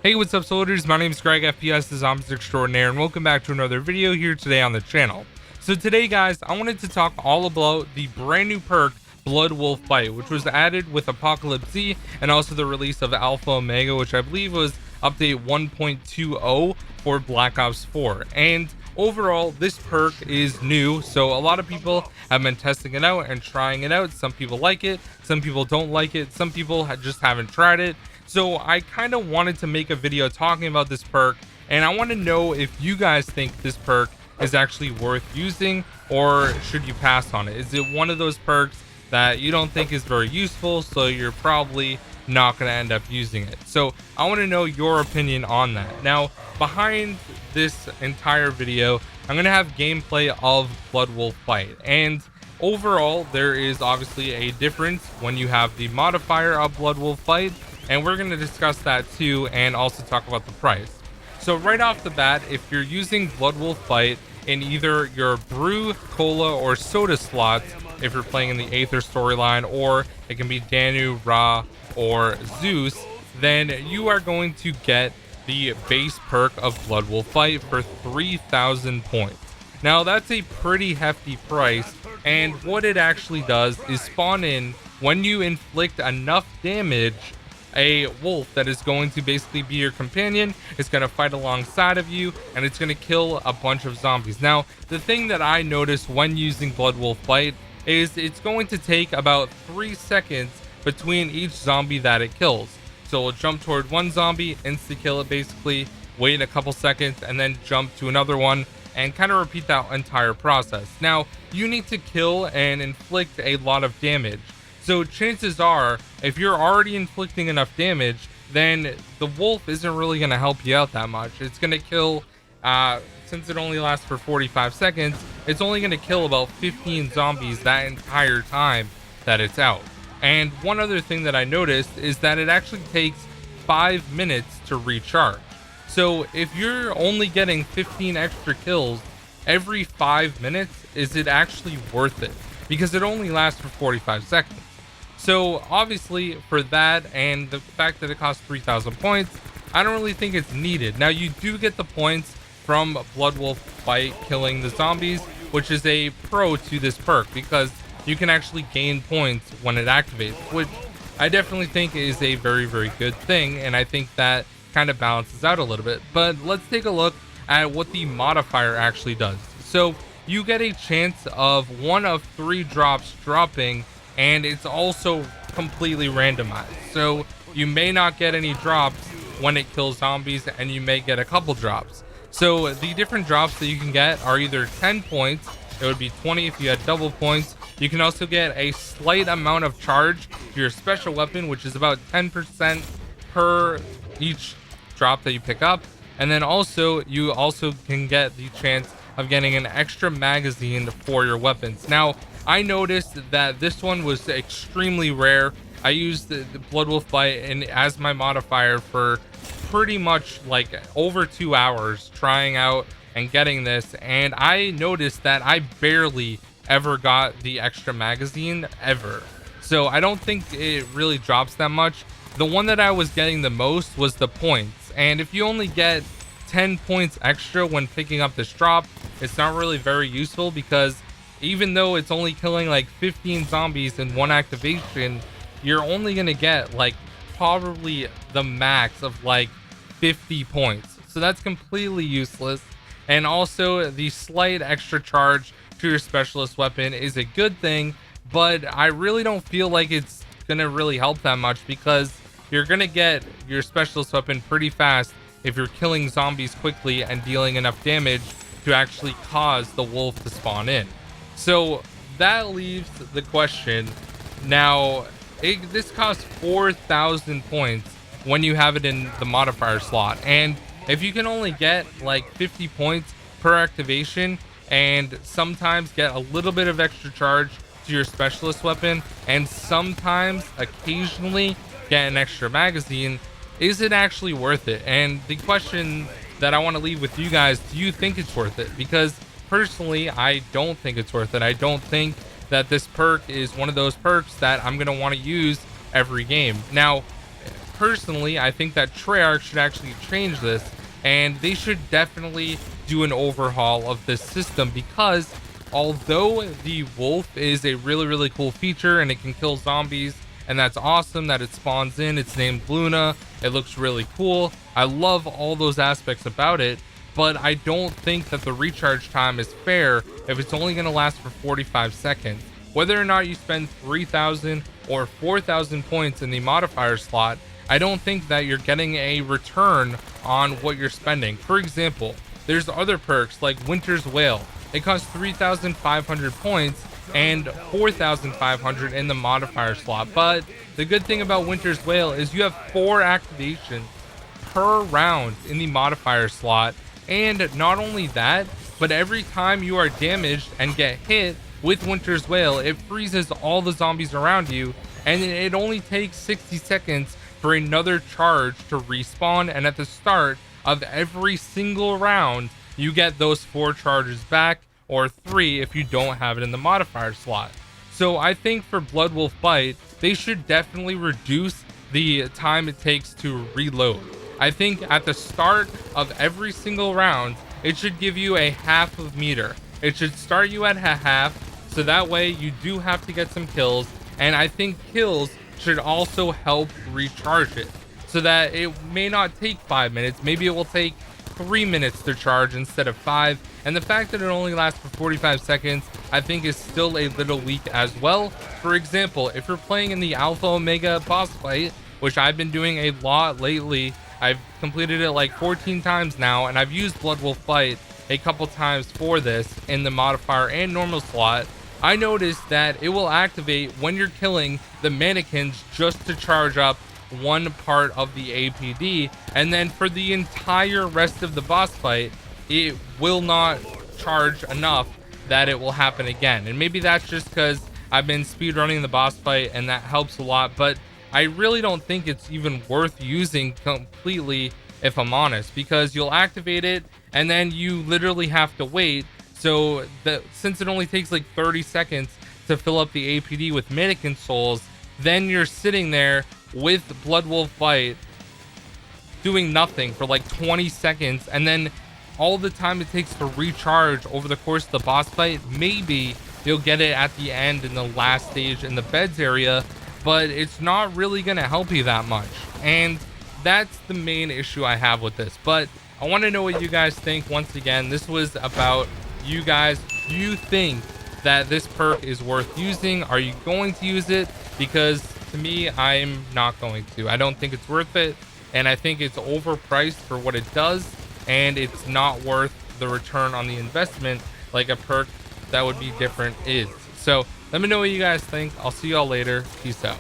Hey, what's up soldiers? My name is GregFPS, the Zombies Extraordinaire, and welcome back to another video here today on the channel. So today guys, I wanted to talk all about the brand new perk Blood Wolf Bite, which was added with Apocalypse Z and also the release of Alpha Omega, which I believe was update 1.20 for Black Ops 4. And overall, this perk is new, so a lot of people have been testing it out and trying it out. Some people like it, some people don't like it, some people just haven't tried it. So I kind of wanted to make a video talking about this perk, and I want to know if you guys think this perk is actually worth using, or should you pass on it? Is it one of those perks that you don't think is very useful, so you're probably not going to end up using it? So I want to know your opinion on that. Now, behind this entire video, I'm going to have gameplay of Blood Wolf Bite, and overall there is obviously a difference when you have the modifier of Blood Wolf Bite, and we're going to discuss that too, and also talk about the price. So right off the bat, if you're using Blood Wolf Bite in either your brew, cola, or soda slots, if you're playing in the Aether storyline, or it can be Danu, Ra, or Zeus, then you are going to get the base perk of Blood Wolf Bite for 3,000 points. Now that's a pretty hefty price, and what it actually does is spawn in when you inflict enough damage a wolf that is going to basically be your companion. It's going to fight alongside of you, and it's going to kill a bunch of zombies. Now, the thing that I noticed when using Blood Wolf Bite is it's going to take about 3 seconds between each zombie that it kills. So it'll jump toward one zombie, insta kill it basically, wait a couple seconds, and then jump to another one, and kind of repeat that entire process. Now, you need to kill and inflict a lot of damage. So chances are, if you're already inflicting enough damage, then the wolf isn't really going to help you out that much. It's going to kill, since it only lasts for 45 seconds, it's only going to kill about 15 zombies that entire time that it's out. And one other thing that I noticed is that it actually takes 5 minutes to recharge. So if you're only getting 15 extra kills every 5 minutes, is it actually worth it? Because it only lasts for 45 seconds. So obviously for that and the fact that it costs 3,000 points, I don't really think it's needed. Now you do get the points from Blood Wolf Bite killing the zombies, which is a pro to this perk because you can actually gain points when it activates, which I definitely think is a very, very good thing. And I think that kind of balances out a little bit. But let's take a look at what the modifier actually does. So you get a chance of 1 of 3 drops dropping, and it's also completely randomized. So you may not get any drops when it kills zombies, and you may get a couple drops. So the different drops that you can get are either 10 points, it would be 20 if you had double points. You can also get a slight amount of charge to your special weapon, which is about 10% per each drop that you pick up. And then also you also can get the chance of getting an extra magazine for your weapons. Now, I noticed that this one was extremely rare. I used the Blood Wolf Bite as my modifier for pretty much like over 2 hours trying out and getting this, and I noticed that I barely ever got the extra magazine ever. So I don't think it really drops that much. The one that I was getting the most was the points, and if you only get 10 points extra when picking up this drop, it's not really very useful, because even though it's only killing like 15 zombies in one activation, you're only gonna get like probably the max of like 50 points. So that's completely useless. And also the slight extra charge to your specialist weapon is a good thing, but I really don't feel like it's gonna really help that much, because you're gonna get your specialist weapon pretty fast if you're killing zombies quickly and dealing enough damage to actually cause the wolf to spawn in. So that leaves the question. Now, this costs 4,000 points when you have it in the modifier slot. And if you can only get like 50 points per activation and sometimes get a little bit of extra charge to your specialist weapon and sometimes occasionally get an extra magazine, is it actually worth it? And the question that I want to leave with you guys, do you think it's worth it? Because personally, I don't think it's worth it. I don't think that this perk is one of those perks that I'm going to want to use every game. Now, personally, I think that Treyarch should actually change this, and they should definitely do an overhaul of this system, because although the wolf is a really cool feature and it can kill zombies, and that's awesome that it spawns in, it's named Luna, it looks really cool, I love all those aspects about it, but I don't think that the recharge time is fair if it's only going to last for 45 seconds. Whether or not you spend 3,000 or 4,000 points in the modifier slot, I don't think that you're getting a return on what you're spending. For example, there's other perks like Winter's Wail. It costs 3,500 points and 4,500 in the modifier slot. But the good thing about Winter's Wail is you have 4 activations per round in the modifier slot. And not only that, but every time you are damaged and get hit with Winter's Wail, it freezes all the zombies around you, and it only takes 60 seconds for another charge to respawn, and at the start of every single round, you get those 4 charges back, or 3 if you don't have it in the modifier slot. So I think for Blood Wolf Bite, they should definitely reduce the time it takes to reload. I think at the start of every single round, it should give you a half of meter. It should start you at a half, so that way you do have to get some kills, and I think kills should also help recharge it, so that it may not take 5 minutes, maybe it will take 3 minutes to charge instead of 5, and the fact that it only lasts for 45 seconds I think is still a little weak as well. For example, if you're playing in the Alpha Omega boss fight, which I've been doing a lot lately, I've completed it like 14 times now, and I've used Blood Wolf Fight a couple times for this in the modifier and normal slot. I noticed that it will activate when you're killing the mannequins just to charge up one part of the APD, and then for the entire rest of the boss fight it will not charge enough that it will happen again. And maybe that's just because I've been speedrunning the boss fight and that helps a lot, but I really don't think it's even worth using completely, if I'm honest, because you'll activate it and then you literally have to wait. So since it only takes like 30 seconds to fill up the APD with mannequin souls, then you're sitting there with Blood Wolf Bite doing nothing for like 20 seconds, and then all the time it takes to recharge over the course of the boss fight, maybe you'll get it at the end in the last stage in the beds area, but it's not really going to help you that much. And that's the main issue I have with this. But I want to know what you guys think. Once again, this was about you guys. Do you think that this perk is worth using? Are you going to use it? Because to me, I'm not going to. I don't think it's worth it, and I think it's overpriced for what it does, and it's not worth the return on the investment like a perk that would be different is. So let me know what you guys think. I'll see y'all later. Peace out.